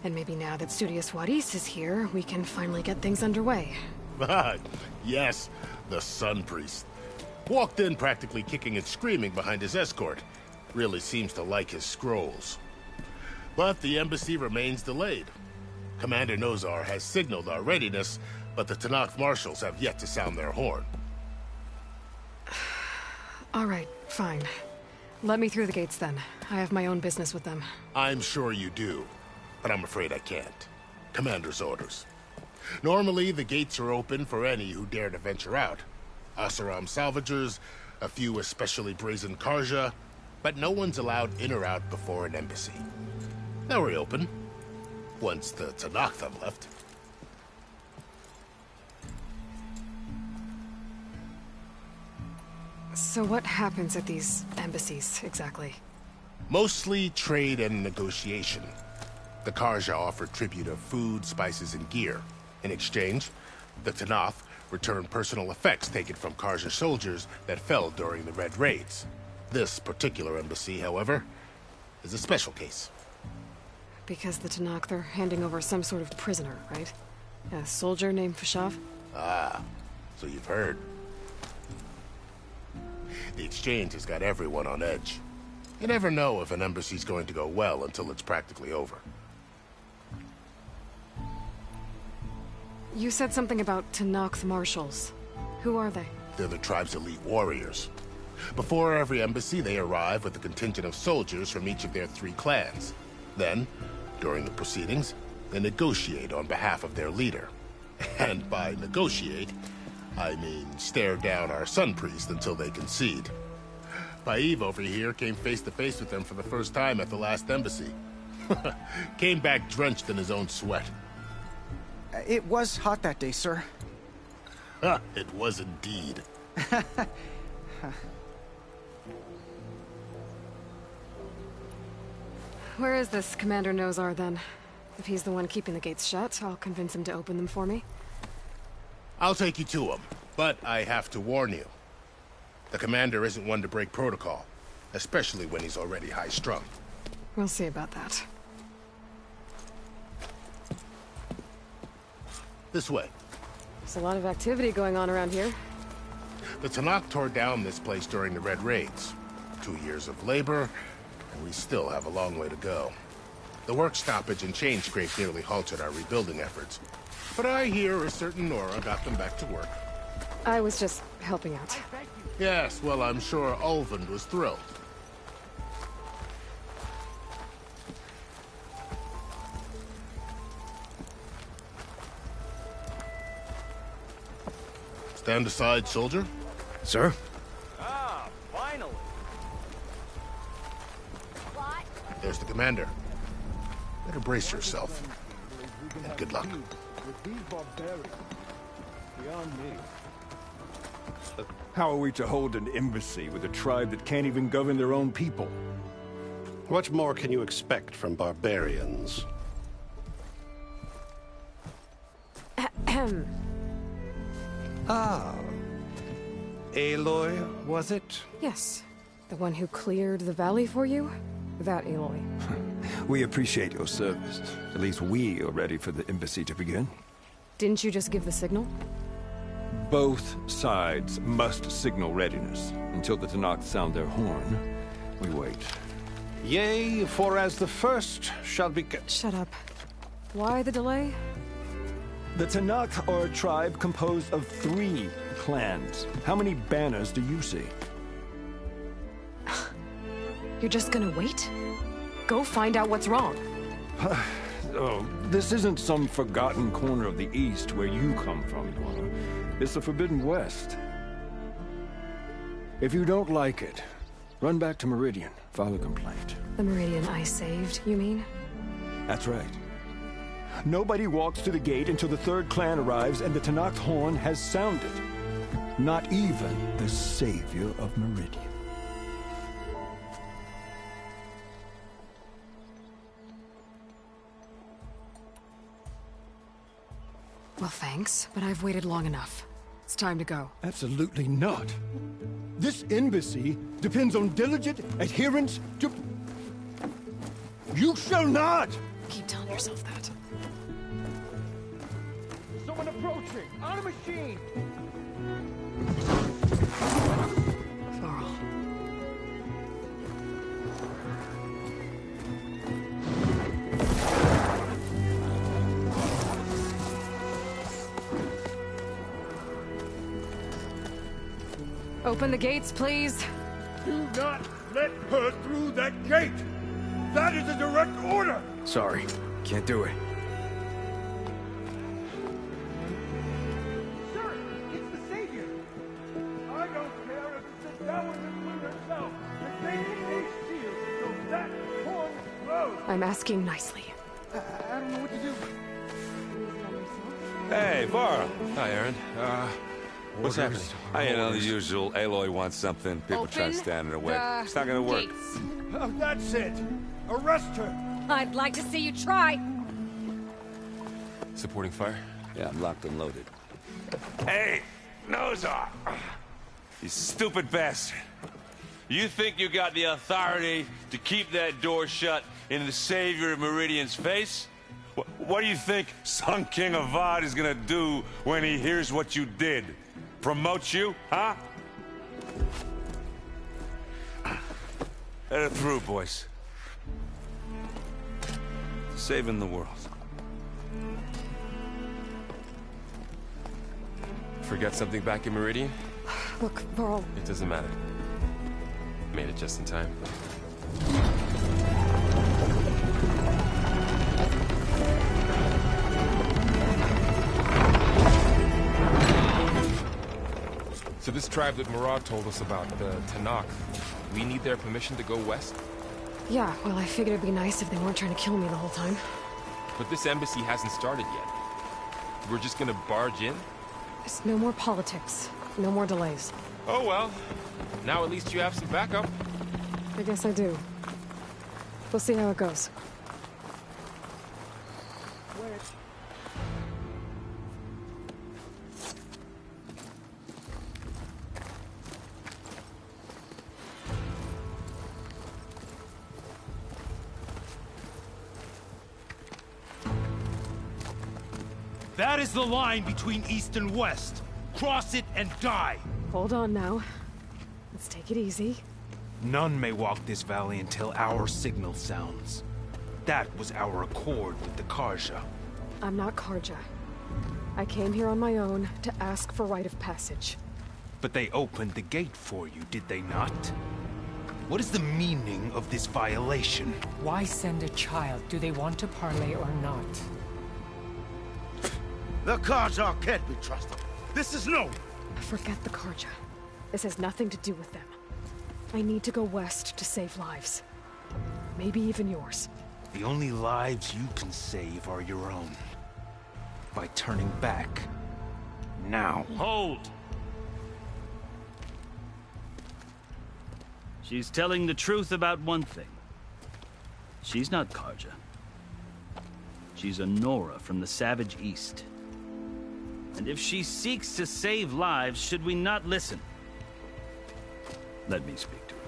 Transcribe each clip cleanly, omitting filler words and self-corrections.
And maybe now that Studious Juarez is here, we can finally get things underway. Yes, the Sun Priest. Walked in practically kicking and screaming behind his escort. Really seems to like his scrolls. But the embassy remains delayed. Commander Nozar has signaled our readiness, but the Tanakh marshals have yet to sound their horn. All right, fine. Let me through the gates then. I have my own business with them. I'm sure you do, but I'm afraid I can't. Commander's orders. Normally, the gates are open for any who dare to venture out. Asaram salvagers, a few especially brazen Karja, but no one's allowed in or out before an embassy. They'll reopen, once the Tanakh have left. So what happens at these embassies, exactly? Mostly trade and negotiation. The Karja offer tribute of food, spices, and gear. In exchange, the Tanakh return personal effects taken from Karja soldiers that fell during the Red Raids. This particular embassy, however, is a special case. Because the Tanakh, they're handing over some sort of prisoner, right? A soldier named Fashav? Ah, so you've heard. The exchange has got everyone on edge. You never know if an embassy's going to go well until it's practically over. You said something about Tanakh marshals. Who are they? They're the tribe's elite warriors. Before every embassy, they arrive with a contingent of soldiers from each of their 3 clans. Then, during the proceedings, they negotiate on behalf of their leader. And by negotiate, I mean stare down our Sun Priest until they concede. Paiv over here came face to face with them for the first time at the last embassy. Came back drenched in his own sweat. It was hot that day, sir. It was indeed. Where is this Commander Nozar, then? If he's the one keeping the gates shut, I'll convince him to open them for me. I'll take you to him, but I have to warn you. The commander isn't one to break protocol, especially when he's already high-strung. We'll see about that. This way. There's a lot of activity going on around here. The Tanakh tore down this place during the Red Raids. 2 years of labor, and we still have a long way to go. The work stoppage and chain scrape nearly halted our rebuilding efforts. But I hear a certain Nora got them back to work. I was just helping out. Yes, well, I'm sure Ulvund was thrilled. Stand aside, soldier. Sir? Ah, finally. What? There's the commander. Better brace yourself. And good luck. With these barbarians, beyond me. How are we to hold an embassy with a tribe that can't even govern their own people? What more can you expect from barbarians? Ah. Aloy, was it? Yes. The one who cleared the valley for you? That Aloy. We appreciate your service. At least we are ready for the embassy to begin. Didn't you just give the signal? Both sides must signal readiness. Until the Tanakh sound their horn, we wait. Yea, for as the first shall be... Shut up. Why the delay? The Tanakh are a tribe composed of 3 clans. How many banners do you see? You're just gonna wait? Go find out what's wrong. Oh, this isn't some forgotten corner of the East where you come from, Dwana. It's the Forbidden West. If you don't like it, run back to Meridian, file a complaint. The Meridian I saved, you mean? That's right. Nobody walks to the gate until the 3rd clan arrives and the Tanakh horn has sounded. Not even the savior of Meridian. Well, thanks, but I've waited long enough. It's time to go. Absolutely not. This embassy depends on diligent adherence to... You shall not Keep telling yourself that. Someone approaching! On a machine! Varl. Open the gates, please. Do not let her through that gate! That is a direct order! Sorry, can't do it. Sir, it's the Savior! I don't care if it's the Dowager Queen herself! The gate is a shield, so that horn blows! I'm asking nicely. I don't know what to do. Hey, Varl. Hi, Aaron. What's happening? You know, the usual. Aloy wants something. People try to stand in her way. It's not gonna work. That's it! Arrest her! I'd like to see you try. Supporting fire? Yeah, I'm locked and loaded. Hey, nose off! You stupid bastard. You think you got the authority to keep that door shut in the Savior of Meridian's face? What do you think Sun King Avad is gonna do when he hears what you did? Promote you, huh? Let it through, boys. Saving the world. Forgot something back in Meridian? Look, Varl. It doesn't matter. Made it just in time. So this tribe that Murad told us about, the Tanakh, we need their permission to go west? Yeah, well, I figured it'd be nice if they weren't trying to kill me the whole time. But this embassy hasn't started yet. We're just gonna barge in? There's no more politics. No more delays. Oh well. Now at least you have some backup. I guess I do. We'll see how it goes. That is the line between East and West. Cross it and die. Hold on now. Let's take it easy. None may walk this valley until our signal sounds. That was our accord with the Karja. I'm not Karja. I came here on my own to ask for rite of passage. But they opened the gate for you, did they not? What is the meaning of this violation? Why send a child? Do they want to parley or not? The Karja can't be trusted. This is no... Forget the Karja. This has nothing to do with them. I need to go west to save lives. Maybe even yours. The only lives you can save are your own. By turning back. Now. Hold! She's telling the truth about one thing. She's not Karja. She's a Nora from the Savage East. And if she seeks to save lives, should we not listen? Let me speak to her.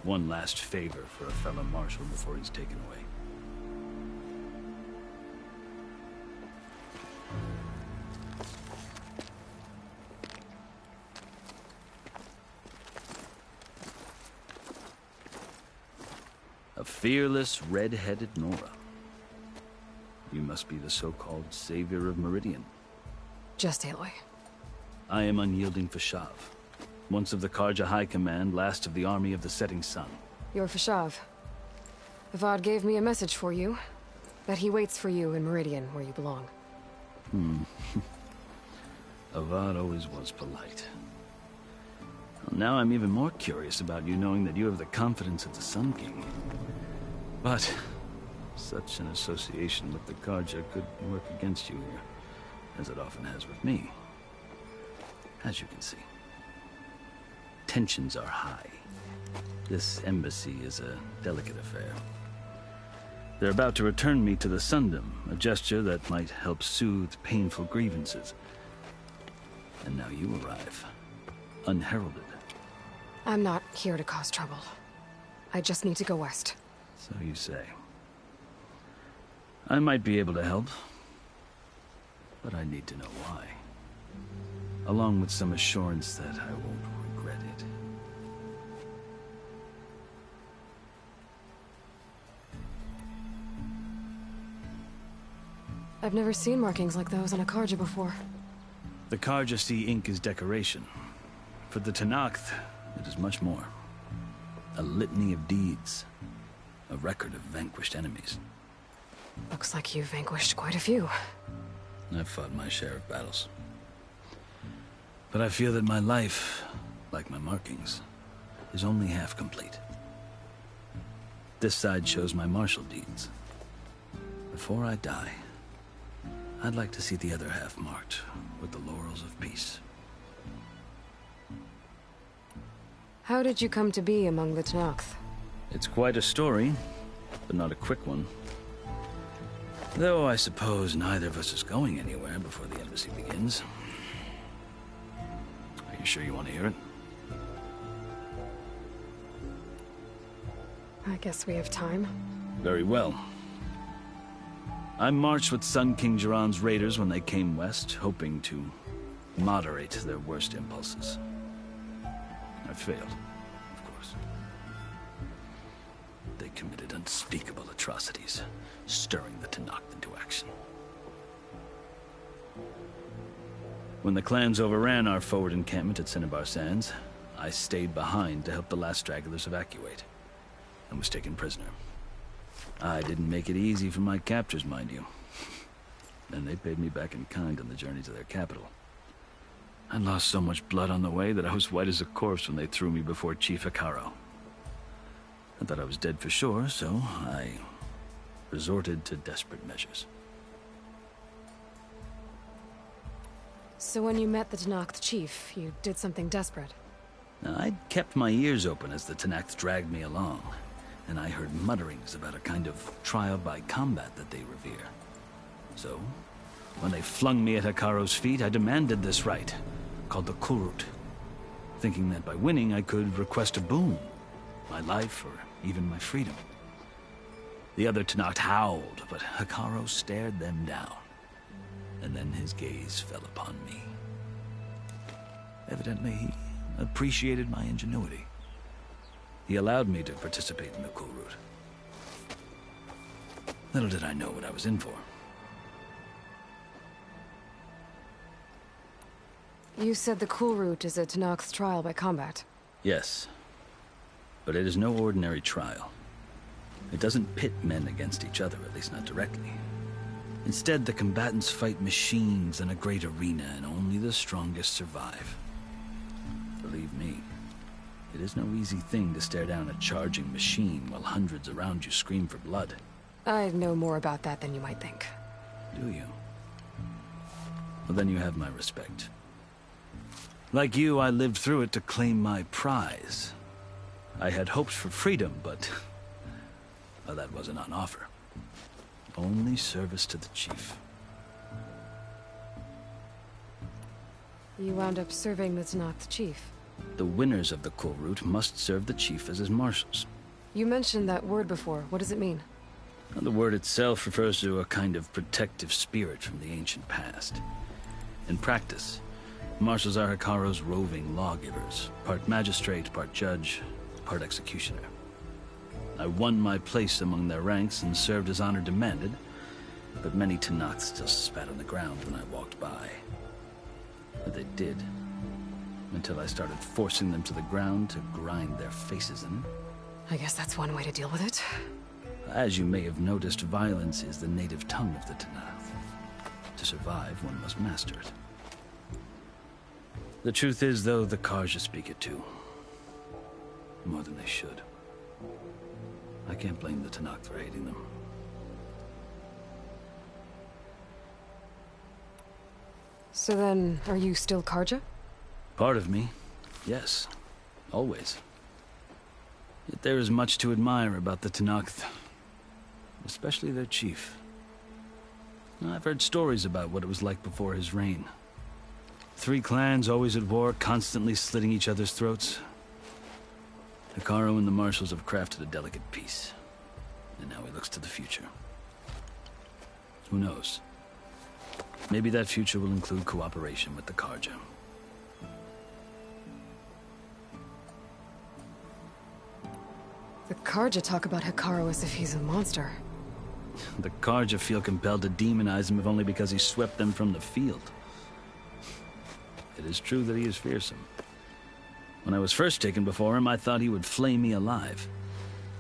One last favor for a fellow marshal before he's taken away. A fearless, red-headed Nora. You must be the so-called Savior of Meridian. Just Aloy. I am Unyielding Fashav. Once of the Karja High Command, last of the Army of the Setting Sun. You're Fashav. Avad gave me a message for you. That he waits for you in Meridian, where you belong. Avad always was polite. Well, now I'm even more curious about you knowing that you have the confidence of the Sun King. But such an association with the Karja could work against you here, as it often has with me. As you can see, tensions are high. This embassy is a delicate affair. They're about to return me to the Sundom, a gesture that might help soothe painful grievances. And now you arrive, unheralded. I'm not here to cause trouble. I just need to go west. So you say. I might be able to help, but I need to know why. Along with some assurance that I won't regret it. I've never seen markings like those on a Karja before. The Karja see ink as decoration. For the Tenakth, it is much more. A litany of deeds. A record of vanquished enemies. Looks like you've vanquished quite a few. I've fought my share of battles. But I feel that my life, like my markings, is only half complete. This side shows my martial deeds. Before I die, I'd like to see the other half marked with the laurels of peace. How did you come to be among the Tenakth? It's quite a story, but not a quick one. Though I suppose neither of us is going anywhere before the embassy begins. Are you sure you want to hear it? I guess we have time. Very well. I marched with Sun King Jiran's raiders when they came west, hoping to moderate their worst impulses. I failed, of course. They committed unspeakable atrocities, stirring the Tenakth into action. When the clans overran our forward encampment at Cinnabar Sands, I stayed behind to help the last stragglers evacuate, and was taken prisoner. I didn't make it easy for my captors, mind you. And they paid me back in kind on the journey to their capital. I lost so much blood on the way that I was white as a corpse when they threw me before Chief Hikaro. I thought I was dead for sure, so I resorted to desperate measures. So when you met the Tenakth chief, you did something desperate? I'd kept my ears open as the Tenakth dragged me along, and I heard mutterings about a kind of trial by combat that they revere. So, when they flung me at Hikaro's feet, I demanded this right, called the Kulrut, thinking that by winning I could request a boon, my life or even my freedom. The other Tenakth howled, but Hikaro stared them down, and then his gaze fell upon me. Evidently, he appreciated my ingenuity. He allowed me to participate in the Kulrut. Little did I know what I was in for. You said the Kulrut is a Tenakth's trial by combat. Yes. But it is no ordinary trial. It doesn't pit men against each other, at least not directly. Instead, the combatants fight machines in a great arena, and only the strongest survive. Believe me, it is no easy thing to stare down a charging machine while hundreds around you scream for blood. I know more about that than you might think. Do you? Well, then you have my respect. Like you, I lived through it to claim my prize. I had hoped for freedom, but well, that wasn't on offer. Only service to the chief. You wound up serving the Tenakth chief. The winners of the Kulrut must serve the chief as his marshals. You mentioned that word before. What does it mean? Well, the word itself refers to a kind of protective spirit from the ancient past. In practice, marshals are Hikaro's roving lawgivers, part magistrate, part judge, part executioner. I won my place among their ranks and served as honor demanded, but many Tenakth still spat on the ground when I walked by. But they did, until I started forcing them to the ground to grind their faces in. I guess that's one way to deal with it. As you may have noticed, violence is the native tongue of the Tenakth. To survive, one must master it. The truth is, though, the Karja speak it too. More than they should. I can't blame the Tenakth for hating them. So then, are you still Karja? Part of me, yes. Always. Yet there is much to admire about the Tenakth. Especially their chief. I've heard stories about what it was like before his reign. 3 clans always at war, constantly slitting each other's throats. Hikaro and the marshals have crafted a delicate peace. And now he looks to the future. Who knows? Maybe that future will include cooperation with the Karja. The Karja talk about Hikaru as if he's a monster. The Karja feel compelled to demonize him if only because he swept them from the field. It is true that he is fearsome. When I was first taken before him, I thought he would flay me alive.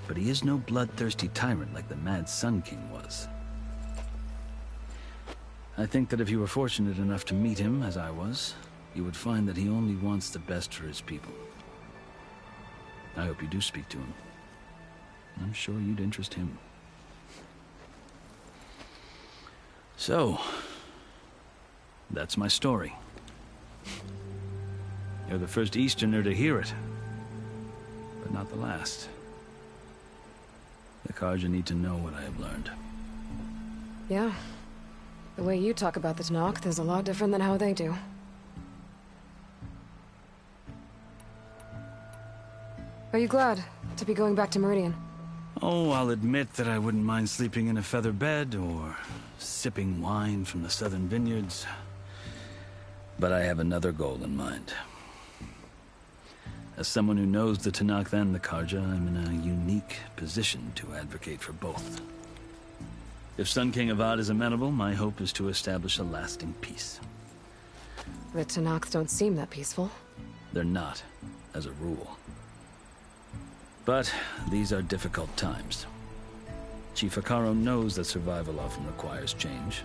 But he is no bloodthirsty tyrant like the Mad Sun King was. I think that if you were fortunate enough to meet him, as I was, you would find that he only wants the best for his people. I hope you do speak to him. I'm sure you'd interest him. So, that's my story. You're the first Easterner to hear it, but not the last. The Karja need to know what I have learned. Yeah. The way you talk about the Tanakh is a lot different than how they do. Are you glad to be going back to Meridian? Oh, I'll admit that I wouldn't mind sleeping in a feather bed or sipping wine from the southern vineyards. But I have another goal in mind. As someone who knows the Tanakh and the Karja, I'm in a unique position to advocate for both. If Sun King Avad is amenable, my hope is to establish a lasting peace. The Tanakh don't seem that peaceful. They're not, as a rule. But these are difficult times. Chief Hikaru knows that survival often requires change,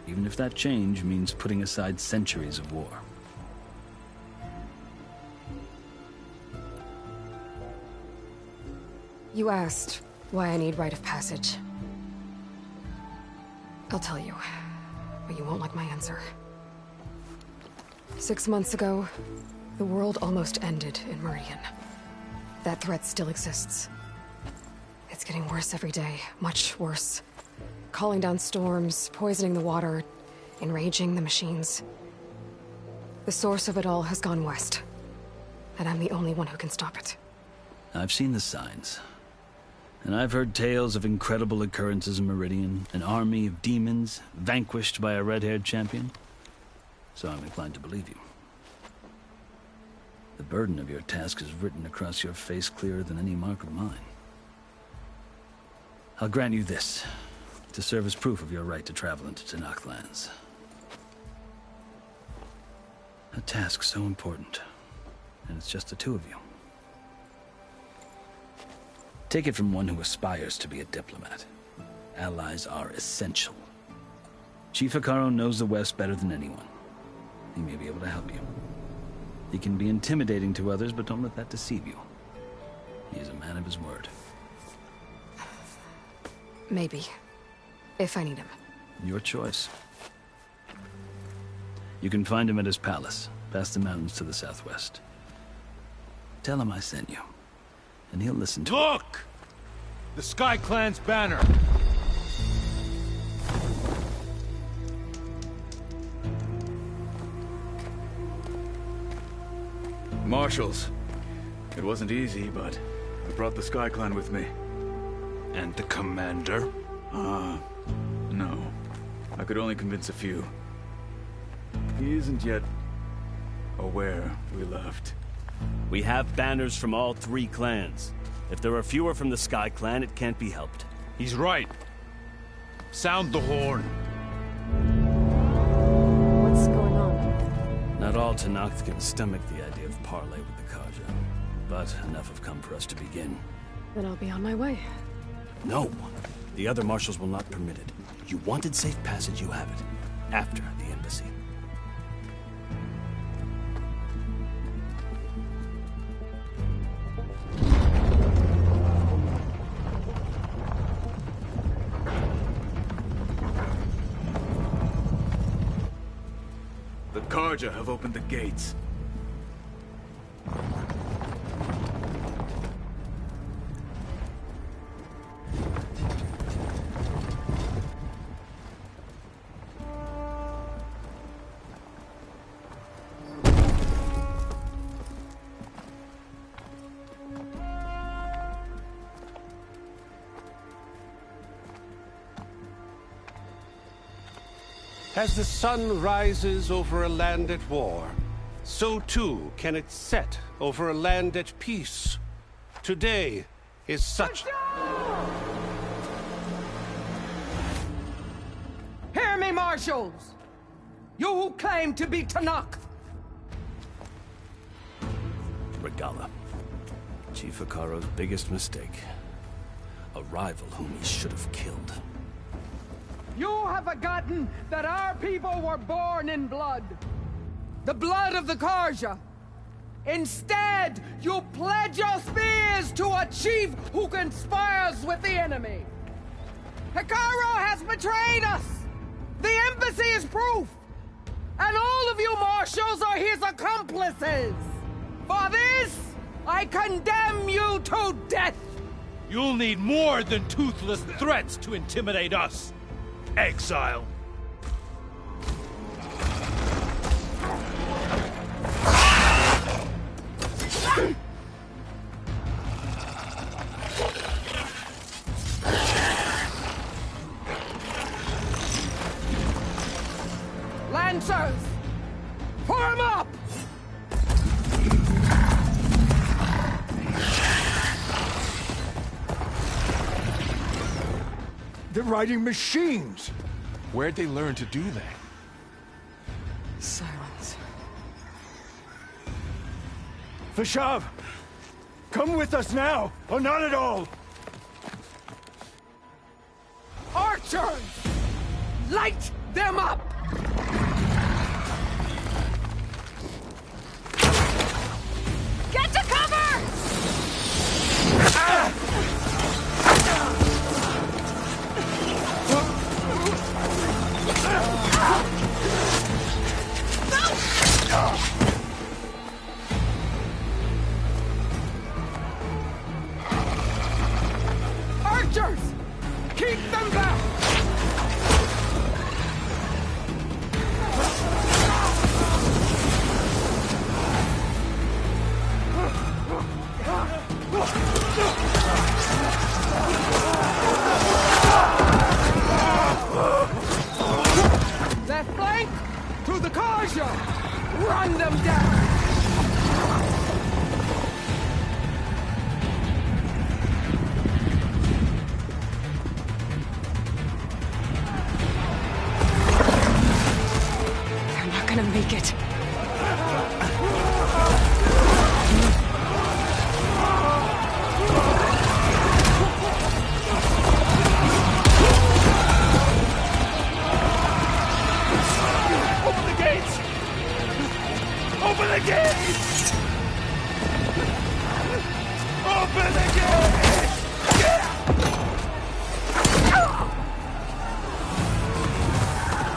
even if that change means putting aside centuries of war. You asked why I need rite of passage. I'll tell you, but you won't like my answer. 6 months ago, the world almost ended in Meridian. That threat still exists. It's getting worse every day, much worse. Calling down storms, poisoning the water, enraging the machines. The source of it all has gone west, and I'm the only one who can stop it. I've seen the signs. And I've heard tales of incredible occurrences in Meridian, an army of demons vanquished by a red-haired champion. So I'm inclined to believe you. The burden of your task is written across your face clearer than any mark of mine. I'll grant you this, to serve as proof of your right to travel into Tanakh lands. A task so important, and it's just the two of you. Take it from one who aspires to be a diplomat. Allies are essential. Chief Hikaru knows the West better than anyone. He may be able to help you. He can be intimidating to others, but don't let that deceive you. He is a man of his word. Maybe. If I need him. Your choice. You can find him at his palace, past the mountains to the southwest. Tell him I sent you, and he'll listen to Look! The Sky Clan's banner! Marshals. It wasn't easy, but I brought the Sky Clan with me. And the commander? No. I could only convince a few. He isn't yet aware we left. We have banners from all 3 clans. If there are fewer from the Sky Clan, it can't be helped. He's right. Sound the horn. What's going on? Not all Tanakh can stomach the idea of parley with the Karja, but enough have come for us to begin. Then I'll be on my way. No. The other marshals will not permit it. You wanted safe passage, you have it. After the embassy. The Karja have opened the gates. As the sun rises over a land at war, so too can it set over a land at peace. Today is such... Hear me, marshals! You who claim to be Tanakh! Regala. Chief Hikaro's biggest mistake. A rival whom he should have killed. You have forgotten that our people were born in blood. The blood of the Karja. Instead, you pledge your spears to a chief who conspires with the enemy. Hikaro has betrayed us! The embassy is proof! And all of you marshals are his accomplices! For this, I condemn you to death! You'll need more than toothless threats to intimidate us. Exile. Lancers! Form up! They're riding machines! Where'd they learn to do that? Silence. Vashav! Come with us now, or not at all! Archers! Light them up! Get to cover! Archers! Keep them back! Left flank! To the Karja! Run them down! They're not gonna make it. Open the gates! Open the gates! Open the gates!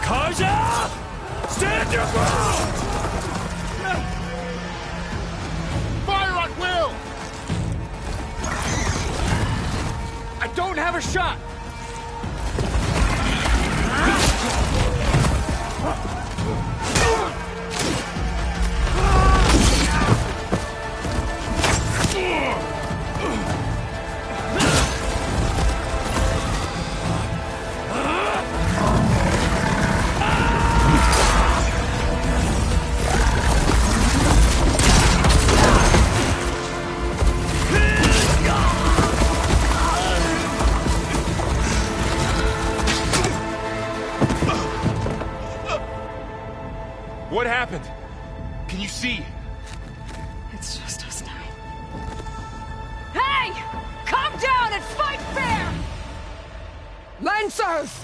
Karja! Stand your ground! Fire at will! I don't have a shot! What happened? Can you see? It's just us now. Hey! Calm down and fight fair! Lancers!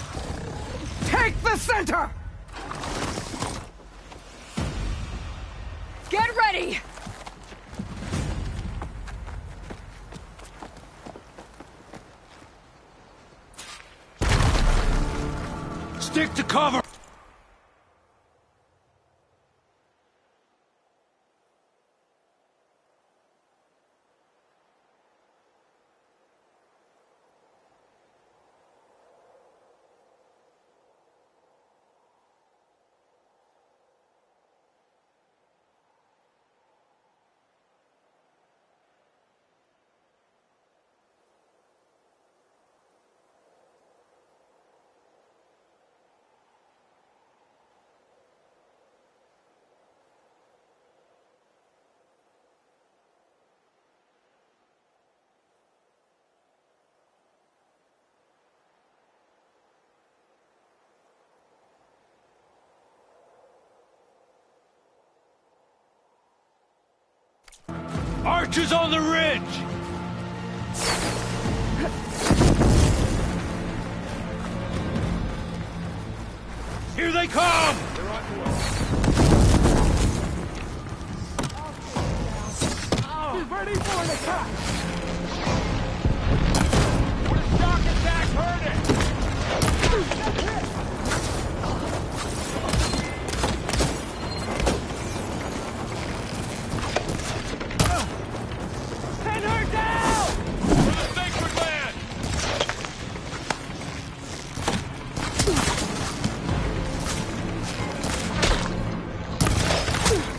Take the center! Get ready! Stick to cover! Archers on the ridge! Here they come! He's ready for an attack! What a shock attack heard it! Pin her down! For the sacred land!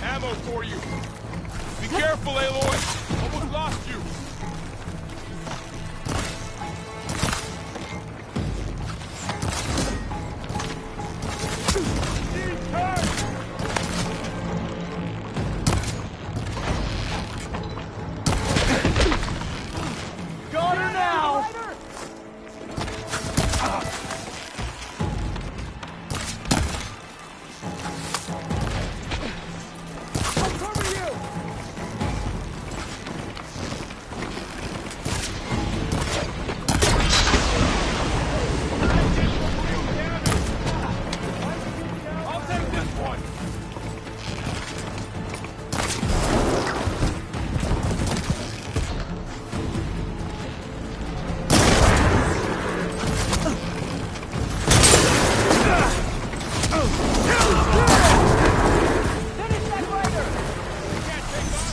Ammo for you! Be careful, Aloy! Almost lost you! Got her now! I'll cover you! I'll take this one! Finish that rider! You can't take us!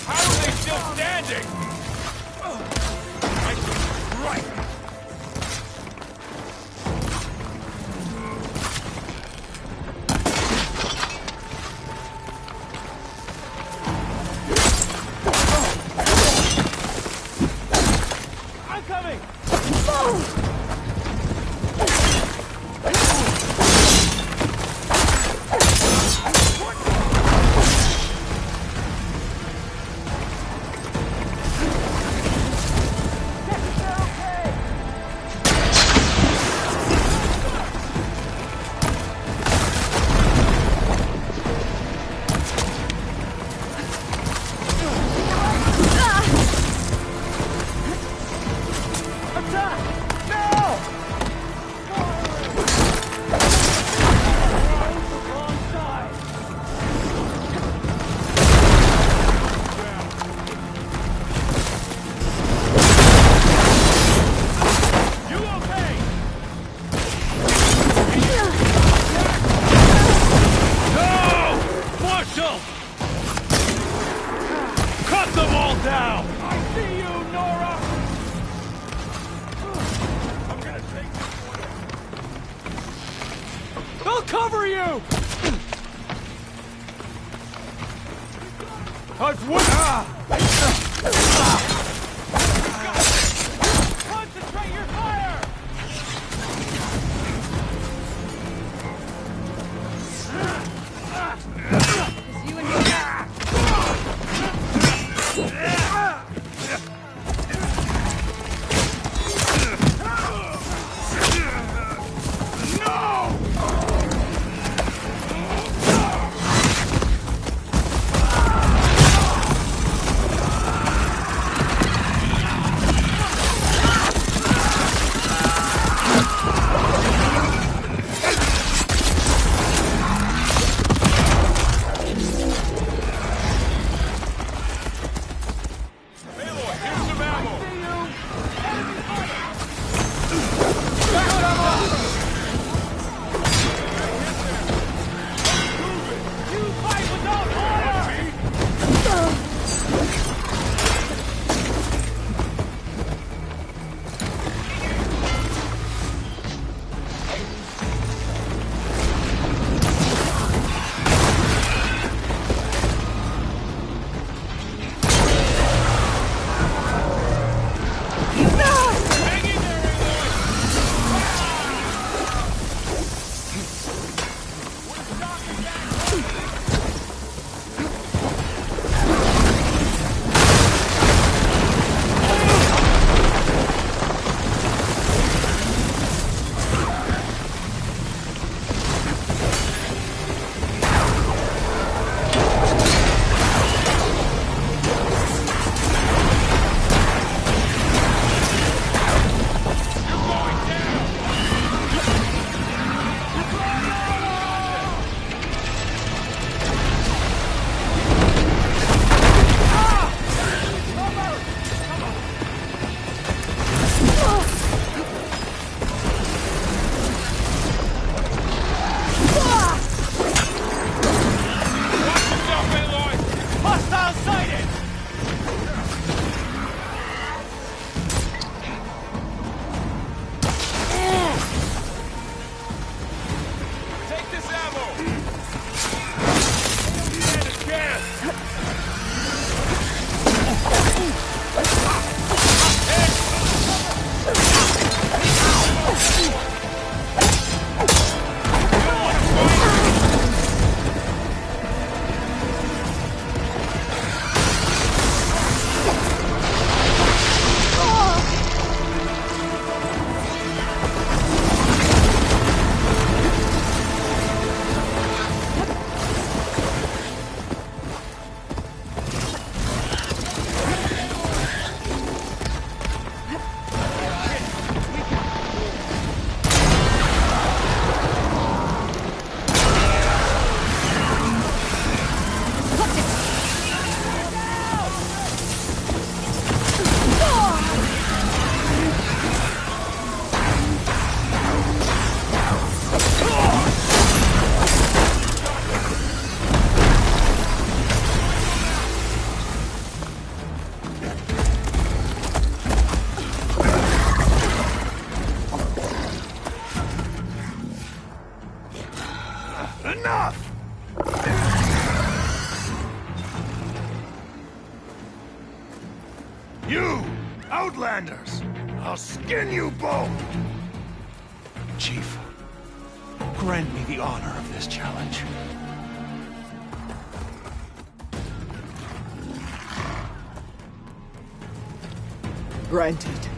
How are they still standing? Right. I'm coming! Attack! Now! Wrong side! You okay? No! Marshal! Cut them all down! I see you, Nora! I'm gonna take this one. They'll cover you! Touch wood! Concentrate your fire! You and me. No! Enough! You, Outlanders! I'll skin you both! Chief, grant me the honor of this challenge. Granted.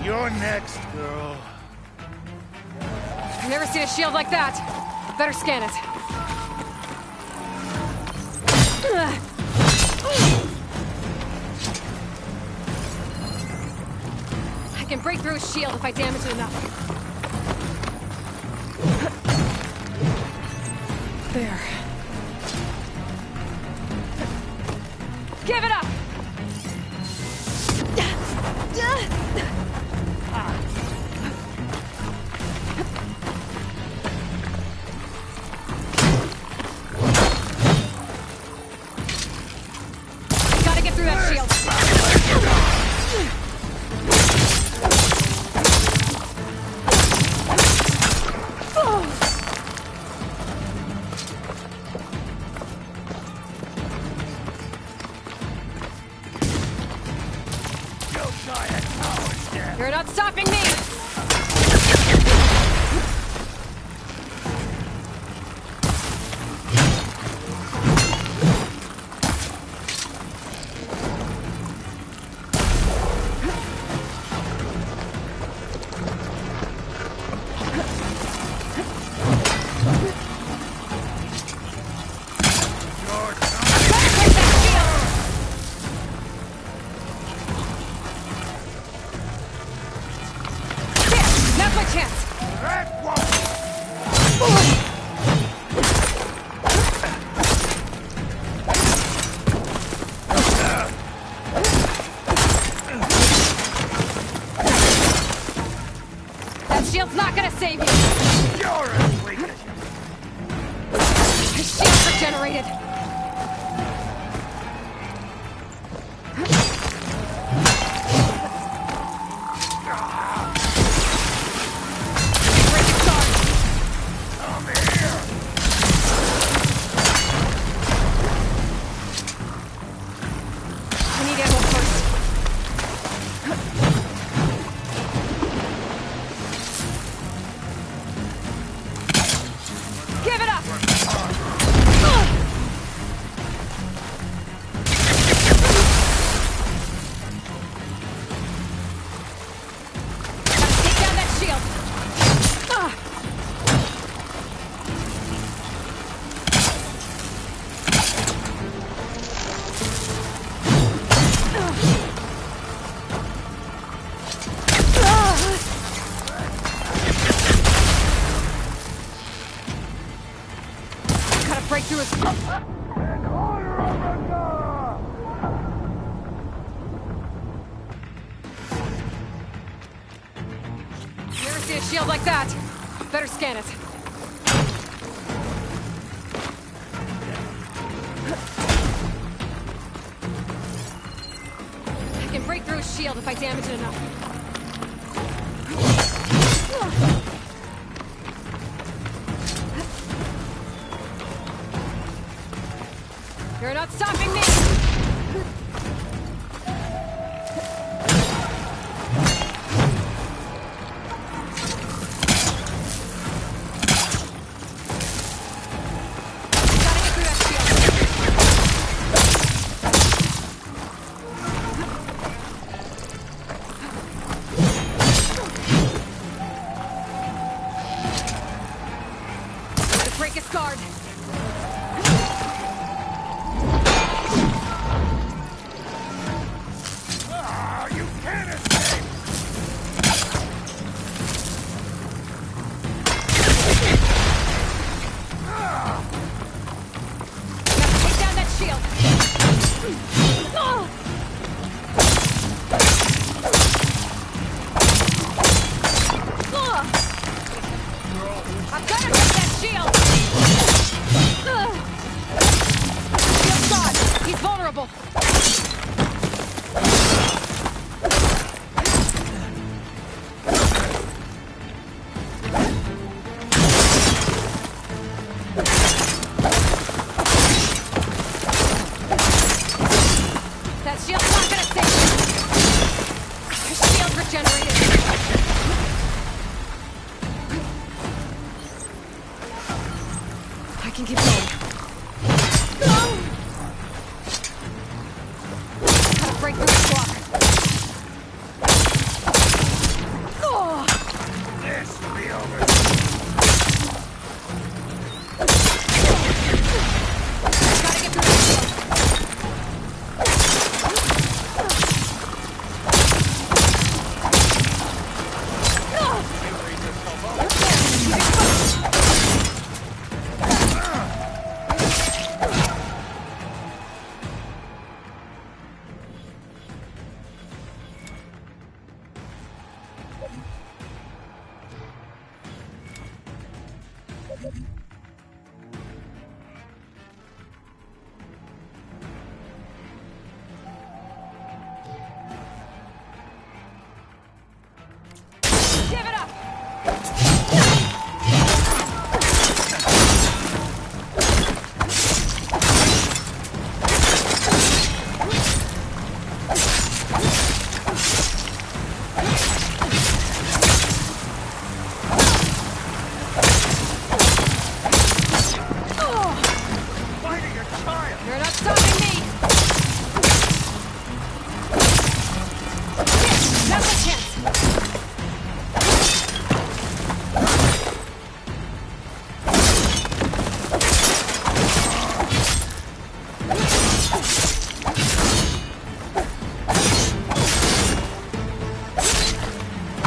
You're next, girl. I've never seen a shield like that. Better scan it. I can break through a shield if I damage it enough. There. Give it up! Gotta get through that shield. You're not stopping me! Now's my chance! That shield's not gonna save you! You're as weak as The shield's regenerated! I need ammo first. Give it up! Gotta take down that shield! Gotta break through his... Never seen a shield like that. Better scan it. I can break through a shield if I damage it enough. You're not stopping me! Gotta get through that shield. Gotta break his guard. You can't escape! Take down that shield! Shield's gone! He's vulnerable! That shield's not gonna save you! His shield regenerated! I can keep going. Gotta break through this block. This will be over. Gotta get through this shield. Give it up! Fighting a child! You're not stopping me! Now's my chance!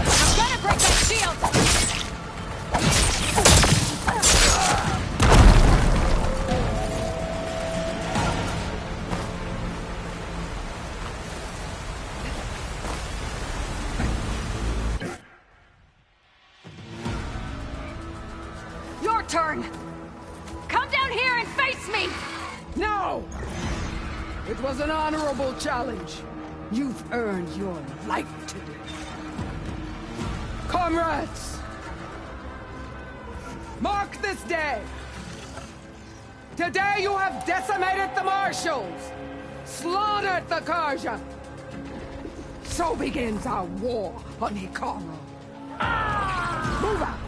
I'm gonna break that shield! Your turn! Come down here and face me! No! It was an honorable challenge. You've earned your life today. Comrades! Mark this day! Today you have decimated the Marshals! Slaughtered the Karja! So begins our war on Hikaru. Move out!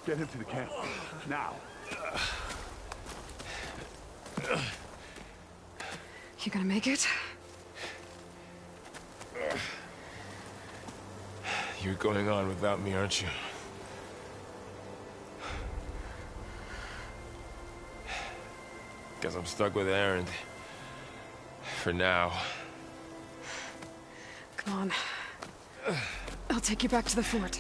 Get him to the camp. Now. You gonna make it? You're going on without me, aren't you? Guess I'm stuck with Erend. For now. Come on. I'll take you back to the fort.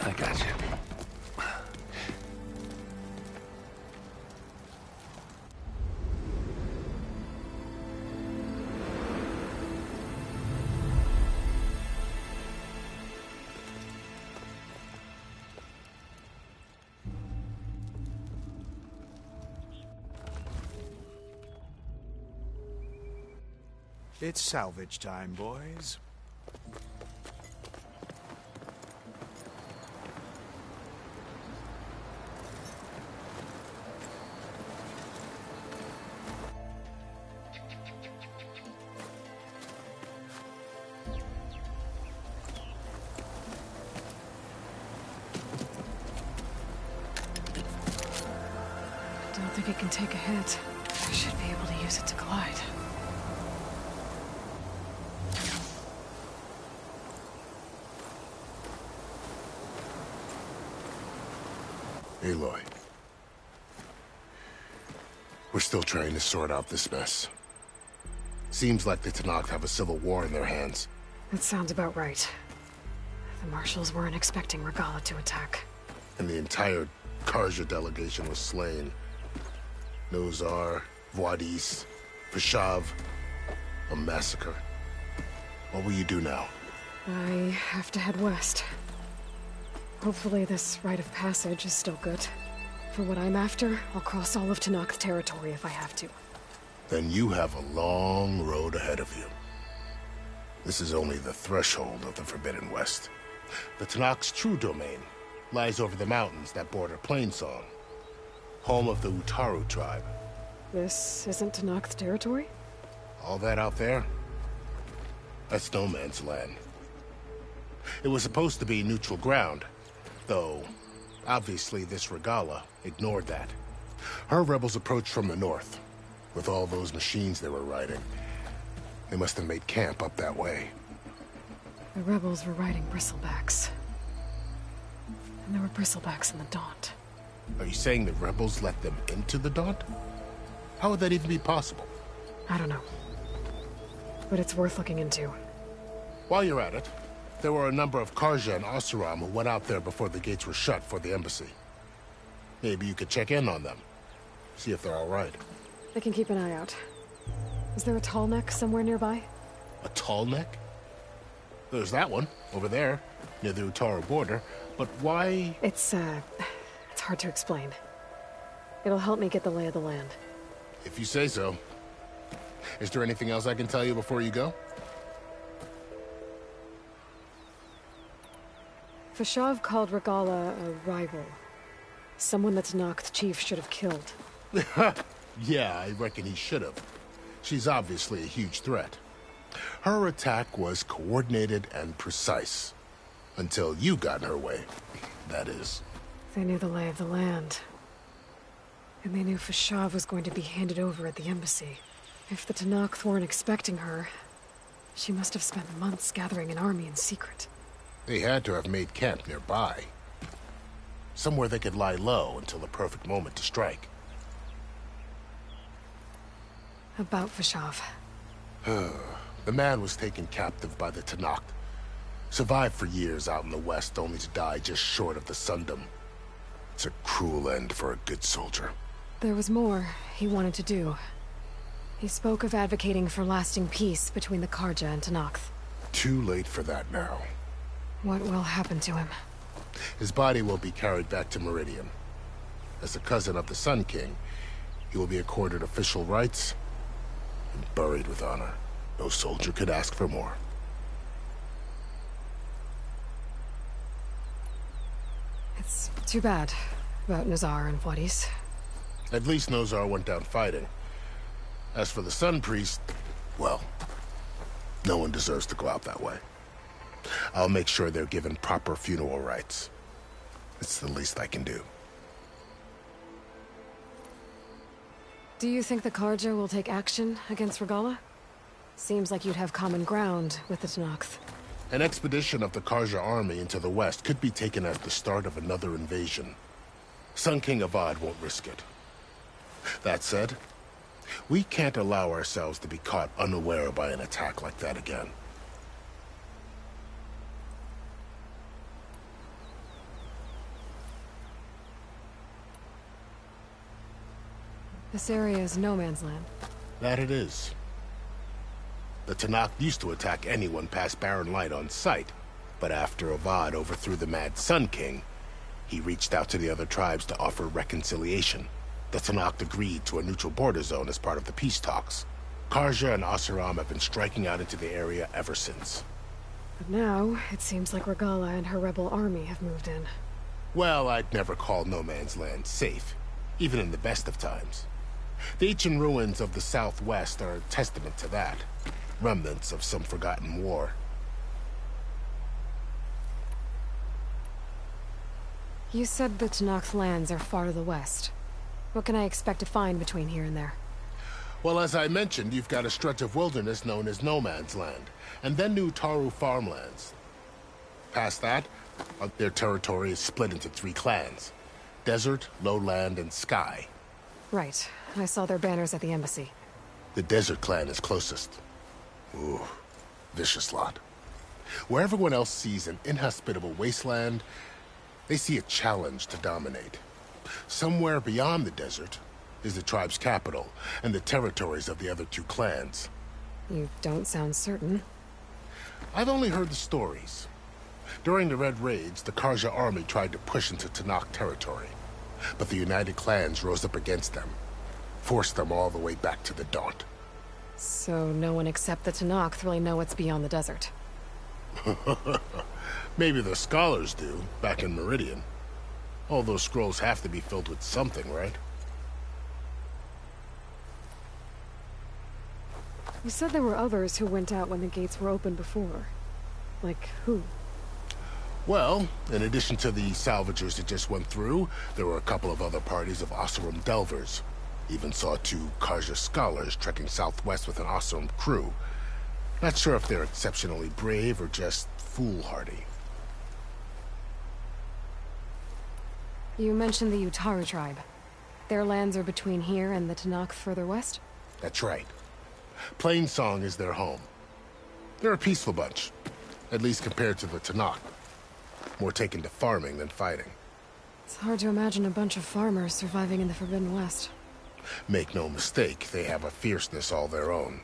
I got you. It's salvage time, boys. think it can take a hit. I should be able to use it to glide. Aloy. We're still trying to sort out this mess. Seems like the Tenakth have a civil war in their hands. That sounds about right. The Marshals weren't expecting Regala to attack. And the entire Karja delegation was slain. Nozar, Voidis, Vashav. A massacre. What will you do now? I have to head west. Hopefully this rite of passage is still good. For what I'm after, I'll cross all of Tenakth territory if I have to. Then you have a long road ahead of you. This is only the threshold of the Forbidden West. The Tenakth's true domain lies over the mountains that border Plainsong, home of the Utaru tribe. This isn't Tenakth territory? All that out there? That's no man's land. It was supposed to be neutral ground, though obviously this Regala ignored that. Her rebels approached from the north, with all those machines they were riding. They must have made camp up that way. The rebels were riding bristlebacks. And there were bristlebacks in the Daunt. Are you saying the rebels let them into the Daunt? How would that even be possible? I don't know. But it's worth looking into. While you're at it, there were a number of Karja and Oseram who went out there before the gates were shut for the embassy. Maybe you could check in on them. See if they're all right. I can keep an eye out. Is there a tall neck somewhere nearby? A tall neck? There's that one, over there, near the Utaru border. But why? It's hard to explain. It'll help me get the lay of the land. If you say so. Is there anything else I can tell you before you go? Vashav called Regala a rival. Someone that Tenakth chief should have killed. Yeah, I reckon he should have. She's obviously a huge threat. Her attack was coordinated and precise. Until you got in her way, that is. They knew the lay of the land. And they knew Vashav was going to be handed over at the embassy. If the Tenakth weren't expecting her, she must have spent months gathering an army in secret. They had to have made camp nearby. Somewhere they could lie low until the perfect moment to strike. About Vashav. The man was taken captive by the Tenakth. Survived for years out in the west, only to die just short of the Sundom. It's a cruel end for a good soldier. There was more he wanted to do. He spoke of advocating for lasting peace between the Karja and Tenakth. Too late for that now. What will happen to him? His body will be carried back to Meridian. As a cousin of the Sun King, he will be accorded official rights and buried with honor. No soldier could ask for more. It's too bad about Nozar and Voidis. At least Nozar went down fighting. As for the Sun Priest, well, no one deserves to go out that way. I'll make sure they're given proper funeral rites. It's the least I can do. Do you think the Karja will take action against Regala? Seems like you'd have common ground with the Tenakth. An expedition of the Karja army into the west could be taken as the start of another invasion. Sun King Avad won't risk it. That said, we can't allow ourselves to be caught unaware by an attack like that again. This area is no man's land. That it is. The Tenakth used to attack anyone past Barren Light on sight, but after Avad overthrew the Mad Sun King, he reached out to the other tribes to offer reconciliation. The Tenakth agreed to a neutral border zone as part of the peace talks. Karja and Oseram have been striking out into the area ever since. But now, it seems like Regala and her rebel army have moved in. Well, I'd never call no man's land safe, even in the best of times. The ancient ruins of the Southwest are a testament to that. Remnants of some forgotten war. You said the Tenakth lands are far to the west. What can I expect to find between here and there? Well, as I mentioned, you've got a stretch of wilderness known as No Man's Land, and then New Taru farmlands. Past that, their territory is split into 3 clans: Desert, Lowland, and Sky. Right. I saw their banners at the embassy. The Desert clan is closest. Ooh, vicious lot. Where everyone else sees an inhospitable wasteland, they see a challenge to dominate. Somewhere beyond the desert is the tribe's capital and the territories of the other 2 clans. You don't sound certain. I've only heard the stories. During the Red Raids, the Karja army tried to push into Tanakh territory, but the United Clans rose up against them, forced them all the way back to the Daunt. So no one except the Tanakh really know what's beyond the desert. Maybe the scholars do, back in Meridian. All those scrolls have to be filled with something, right? You said there were others who went out when the gates were open before. Like who? Well, in addition to the salvagers that just went through, there were a couple of other parties of Oseram delvers. Even saw 2 Karja scholars trekking southwest with an Oseram crew. Not sure if they're exceptionally brave or just foolhardy. You mentioned the Utaru tribe. Their lands are between here and the Tanakh further west? That's right. Plainsong is their home. They're a peaceful bunch, at least compared to the Tanakh. More taken to farming than fighting. It's hard to imagine a bunch of farmers surviving in the Forbidden West. Make no mistake, they have a fierceness all their own.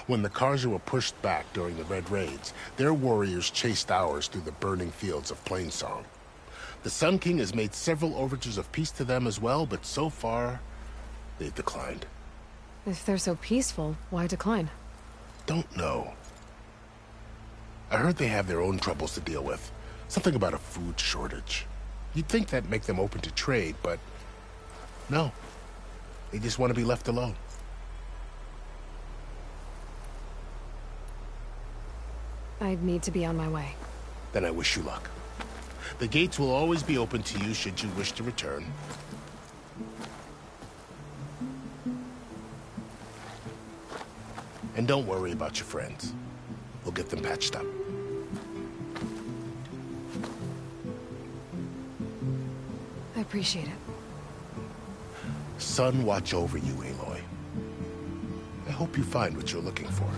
When the Karja were pushed back during the Red Raids, their warriors chased ours through the burning fields of Plainsong. The Sun King has made several overtures of peace to them as well, but so far, they've declined. If they're so peaceful, why decline? Don't know. I heard they have their own troubles to deal with. Something about a food shortage. You'd think that'd make them open to trade, but no. They just want to be left alone. I'd need to be on my way. Then I wish you luck. The gates will always be open to you should you wish to return. And don't worry about your friends. We'll get them patched up. I appreciate it. Sun watch over you, Aloy. I hope you find what you're looking for.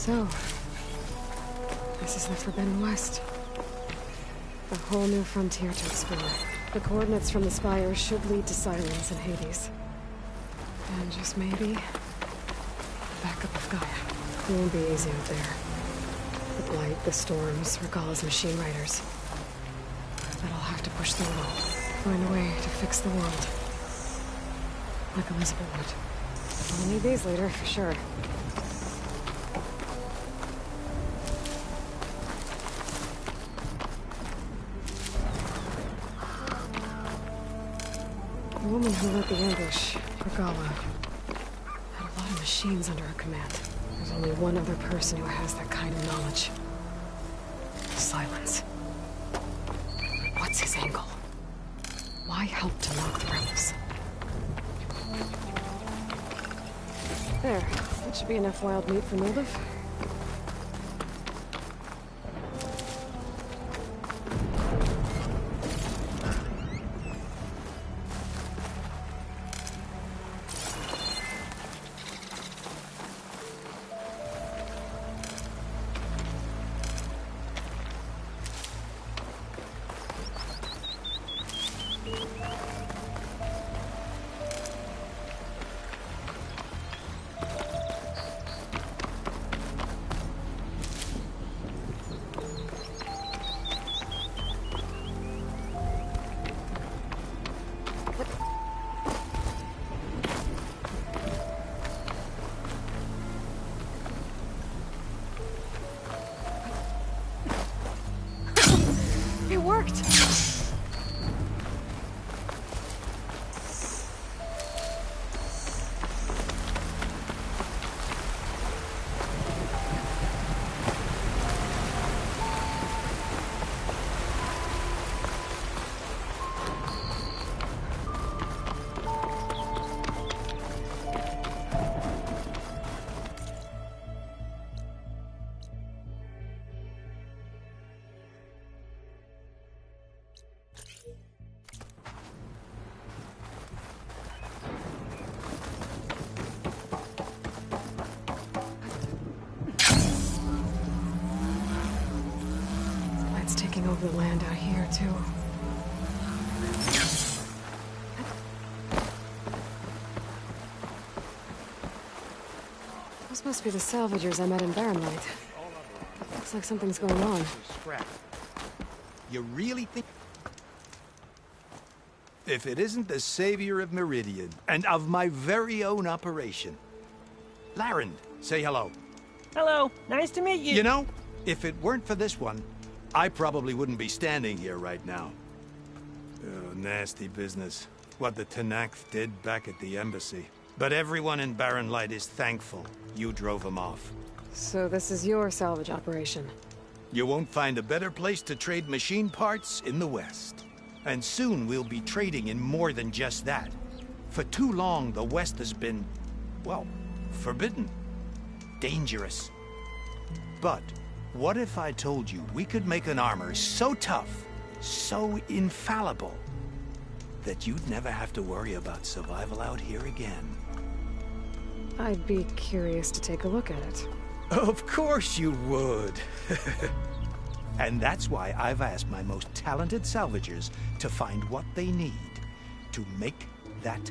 So, this is the Forbidden West. A whole new frontier to explore. The coordinates from the spire should lead to Silence and Hades. And just maybe, backup of Gaia. It won't be easy out there. The blight, the storms, Regalla's machine riders. But I'll have to push through it all. Find a way to fix the world. Like Elizabeth would. I'll need these later, for sure. The woman who led the ambush, Regalla, had a lot of machines under her command. There's only one other person who has that kind of knowledge. Silence. What's his angle? Why help to knock the rebels? There. That should be enough wild meat for Moldov. It worked! Taking over the land out here, too. Those must be the salvagers I met in Barren Light. Looks like something's going on. You really think... If it isn't the savior of Meridian, and of my very own operation. Larend, say hello. Hello, nice to meet you. You know, if it weren't for this one, I probably wouldn't be standing here right now. Oh, nasty business. What the Tenakth did back at the embassy. But everyone in Barren Light is thankful you drove them off. So this is your salvage operation? You won't find a better place to trade machine parts in the West. And soon we'll be trading in more than just that. For too long, the West has been, well, forbidden. Dangerous. But what if I told you we could make an armor so tough, so infallible, that you'd never have to worry about survival out here again? I'd be curious to take a look at it. Of course you would. And that's why I've asked my most talented salvagers to find what they need to make that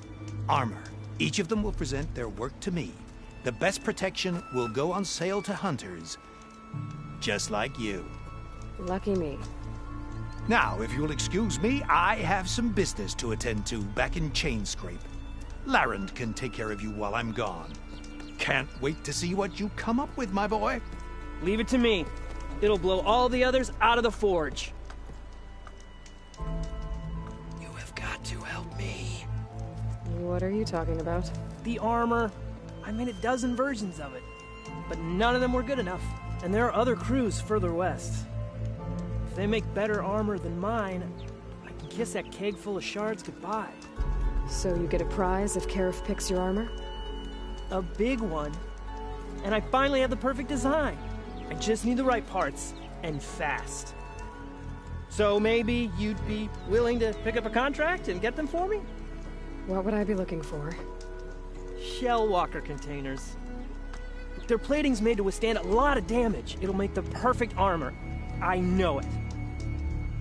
armor. Each of them will present their work to me. The best protection will go on sale to hunters, just like you. Lucky me. Now, if you'll excuse me, I have some business to attend to back in Chainscrape. Larend can take care of you while I'm gone. Can't wait to see what you come up with, my boy. Leave it to me. It'll blow all the others out of the forge. You have got to help me. What are you talking about? The armor. I made a dozen versions of it, but none of them were good enough. And there are other crews further west. If they make better armor than mine, I can kiss that keg full of shards goodbye. So you get a prize if Karif picks your armor? A big one. And I finally have the perfect design. I just need the right parts, and fast. So maybe you'd be willing to pick up a contract and get them for me? What would I be looking for? Shell walker containers. Their plating's made to withstand a lot of damage. It'll make the perfect armor. I know it.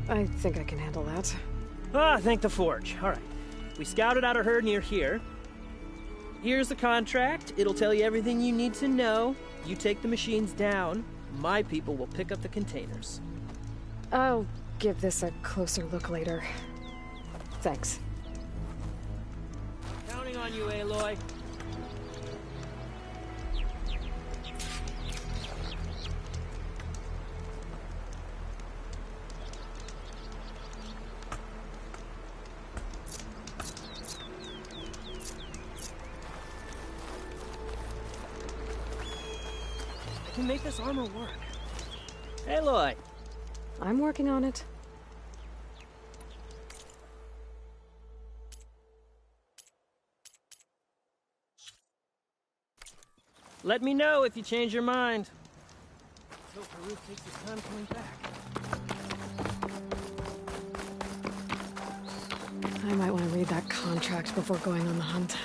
I think I can handle that. Ah, thank the Forge. All right. We scouted out a herd near here. Here's the contract. It'll tell you everything you need to know. You take the machines down. My people will pick up the containers. I'll give this a closer look later. Thanks. Counting on you, Aloy. I can make this armor work. Aloy! I'm working on it. Let me know if you change your mind. So Farouk takes his time coming back. I might want to read that contract before going on the hunt.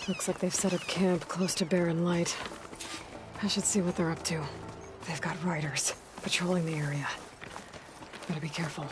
Looks like they've set up camp close to Barren Light. I should see what they're up to. They've got riders patrolling the area. Better be careful.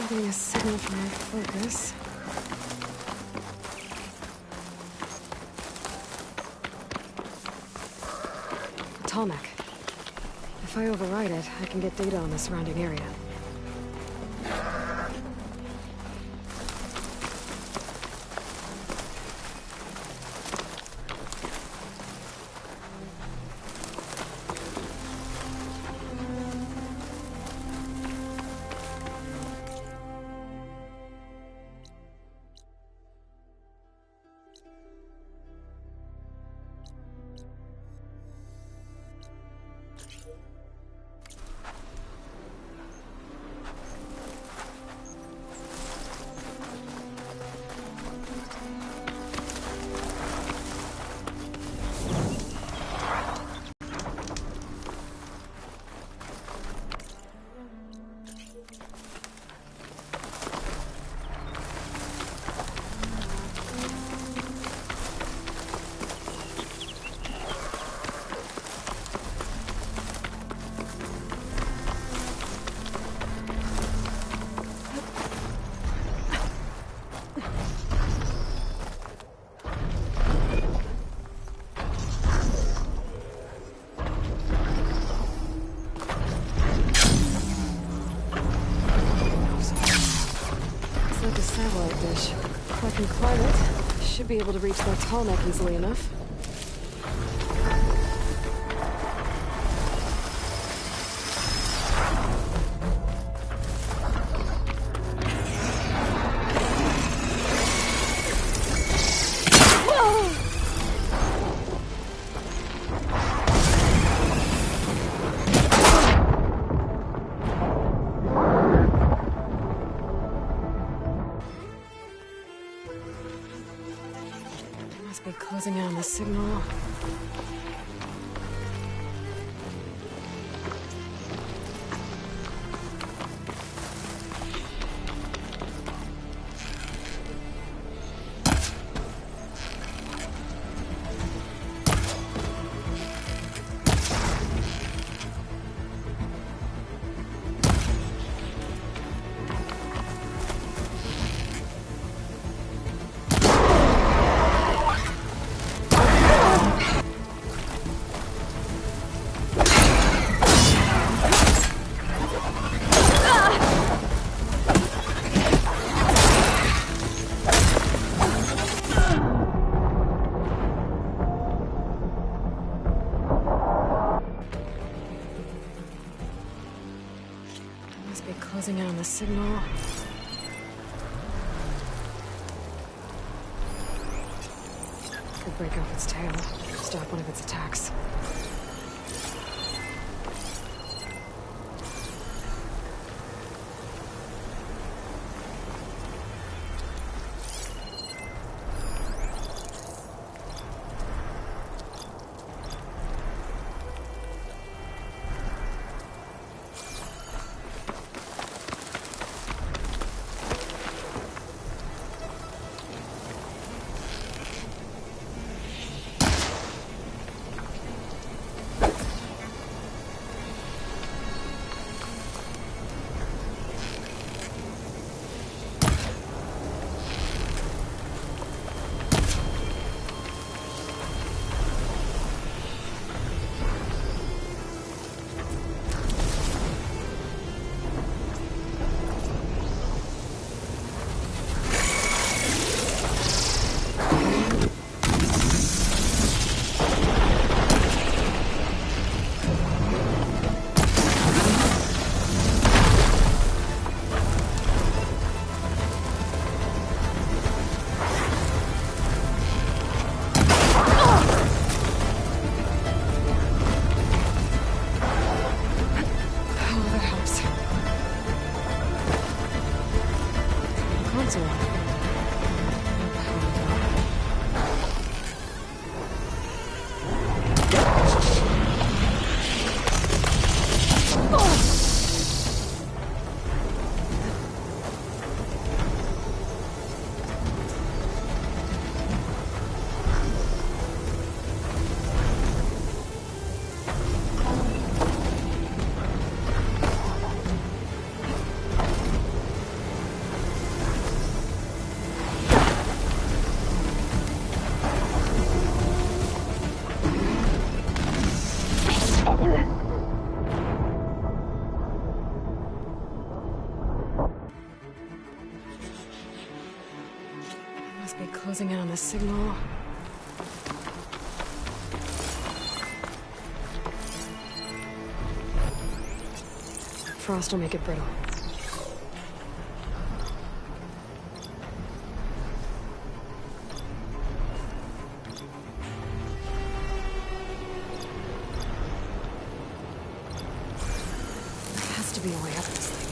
A signal for my focus. Tallneck. If I override it, I can get data on the surrounding area. climb it. Should be able to reach that tall neck easily enough. Be closing in on the signal. Be closing in on the signal. Could break off its tail, stop one of its attacks. Must be closing in on the signal. Frost will make it brittle. There has to be a way up this thing.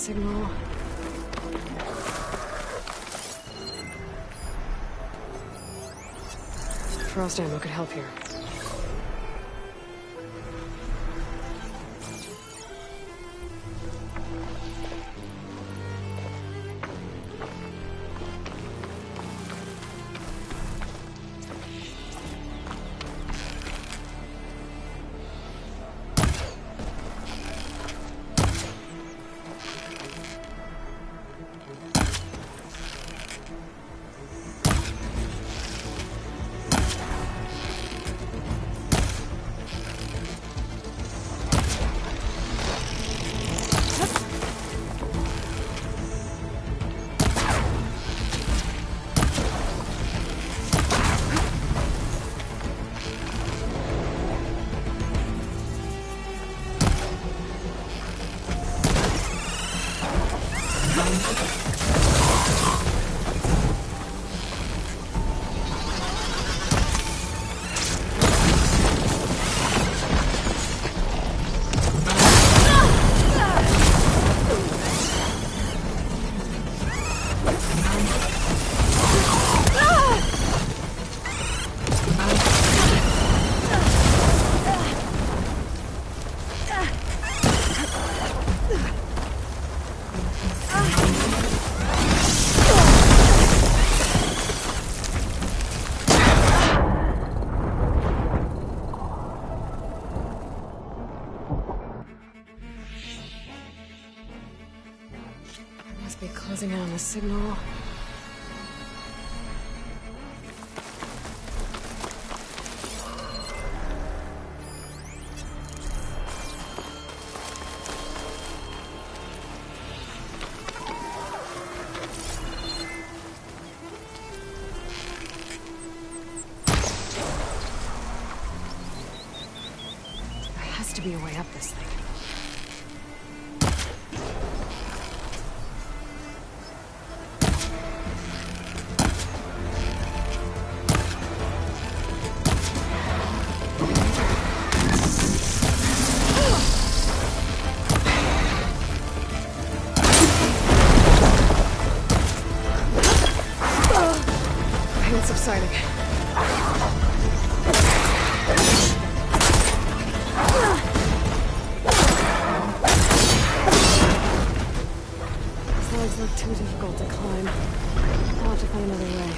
signal. Frost ammo could help here. Must be closing in on the signal. There has to be a way up this thing. It's subsiding. These legs look too difficult to climb. I'll have to find another way.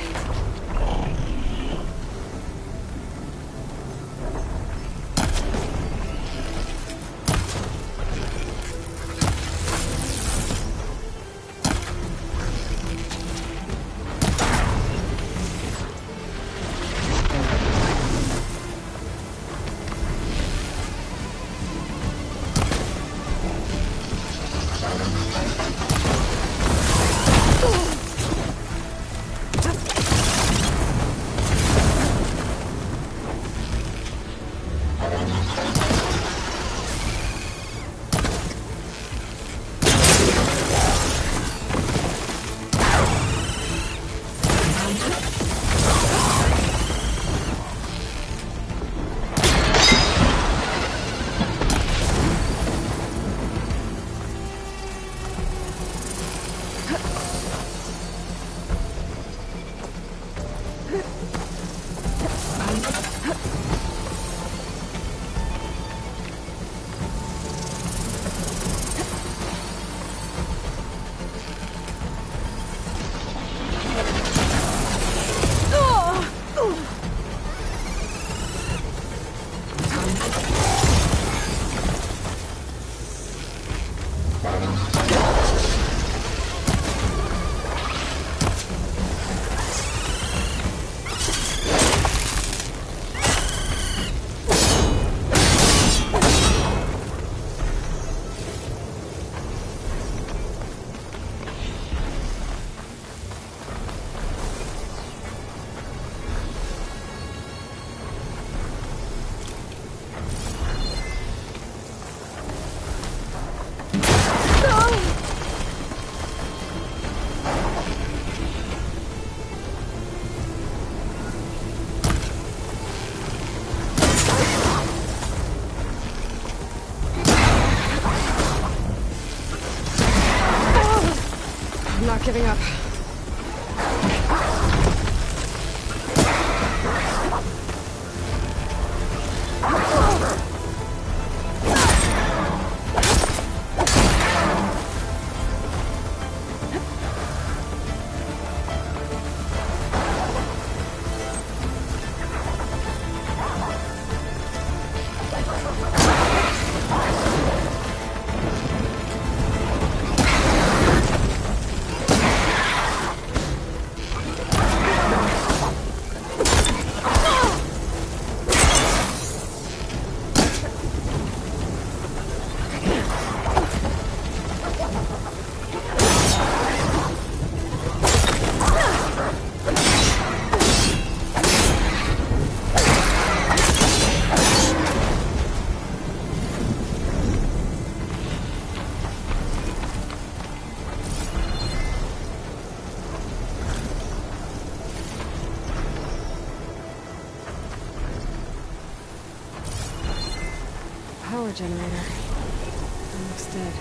giving up. Power generator. It looks dead.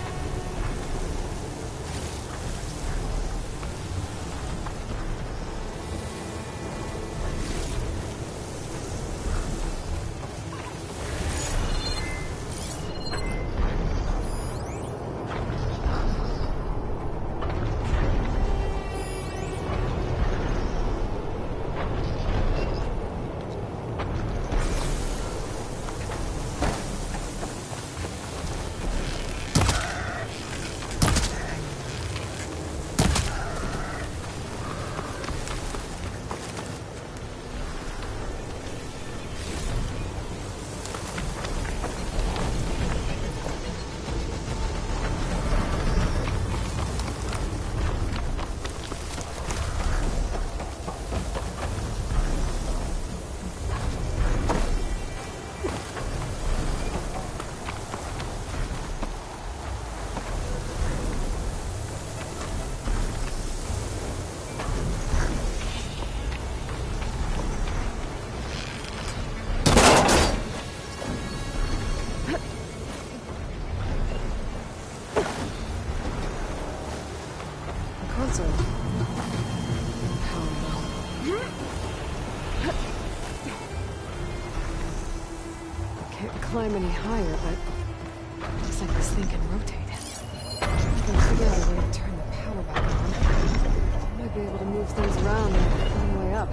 Can't climb any higher, but looks like this thing can rotate. If I can figure out a way to turn the power back on, I might be able to move things around and find a way up.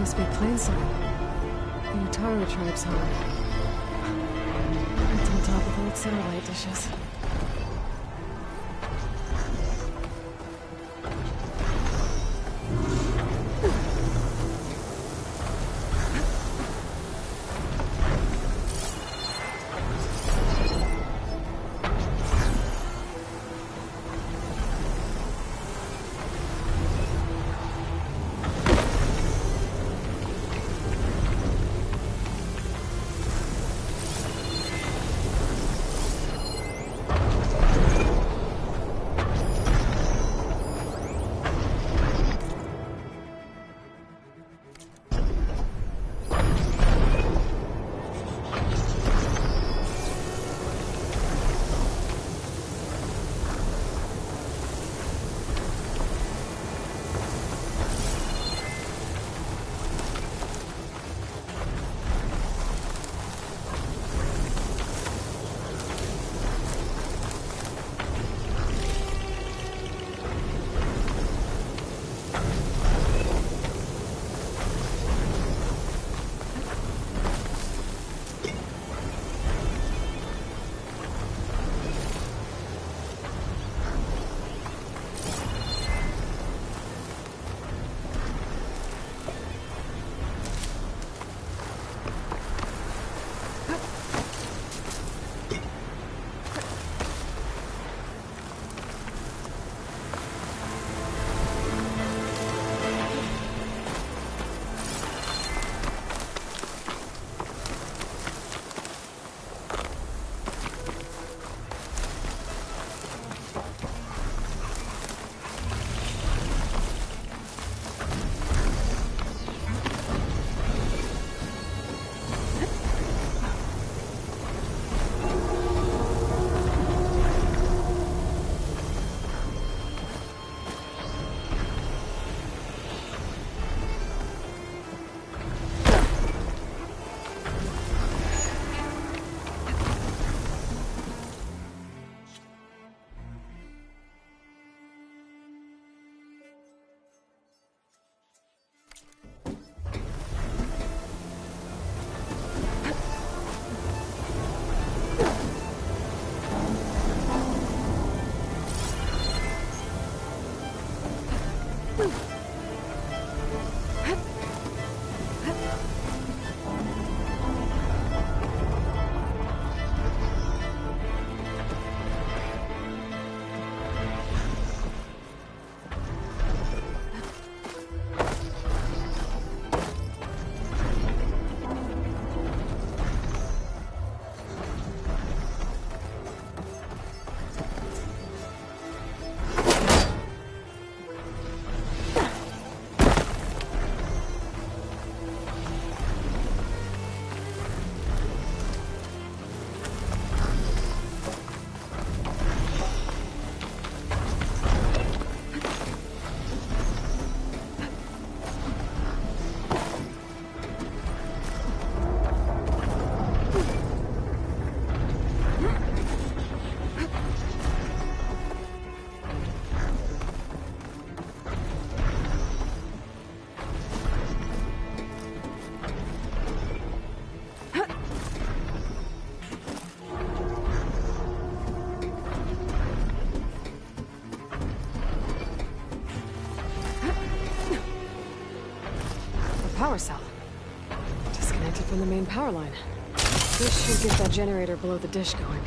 Must be Plainsong. The Utaro tribe's home. It's on top of old satellite dishes. Power cell. Disconnected from the main power line. This should get that generator below the dish going.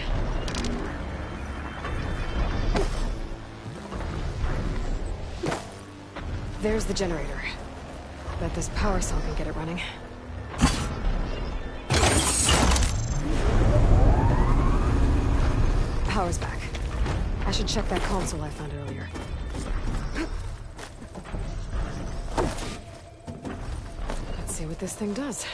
There's the generator. Bet this power cell can get it running. Power's back. I should check that console I found earlier. Let's see what this thing does.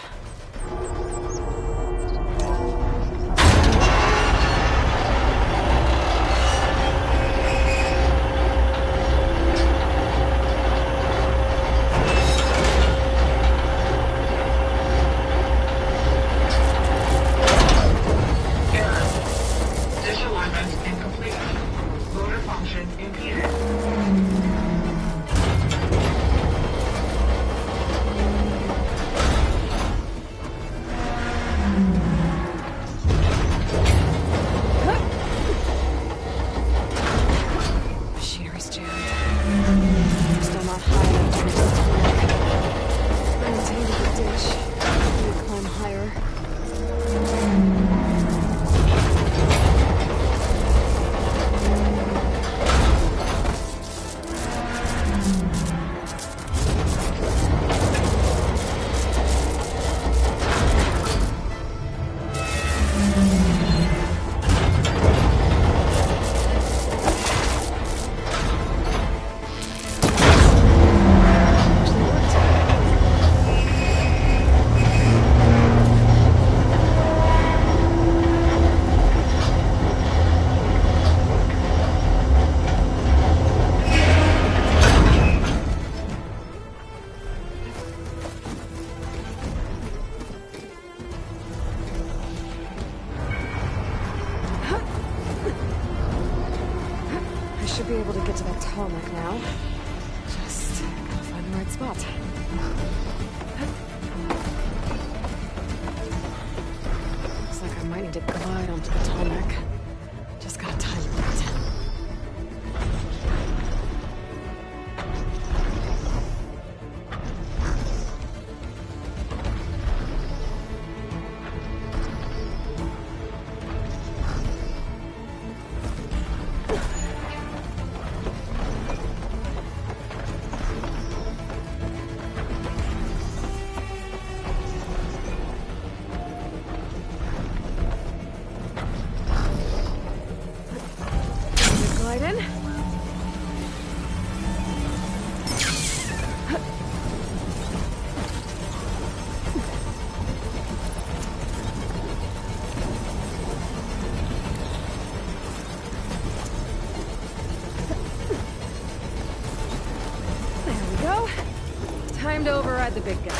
Should be able to get to that tarmac now. Just gotta find the right spot. Looks like I might need to glide onto the tarmac. Just gotta time it right. Time to override the big guy.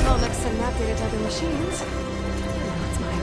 I'll mix some map data to other machines. Now it's mine.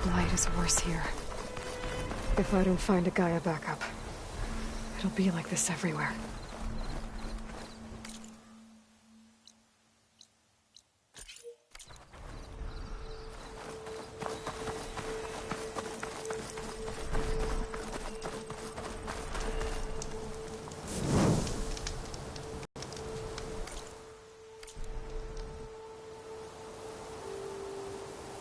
blight is worse here. If I don't find a Gaia backup, it'll be like this everywhere.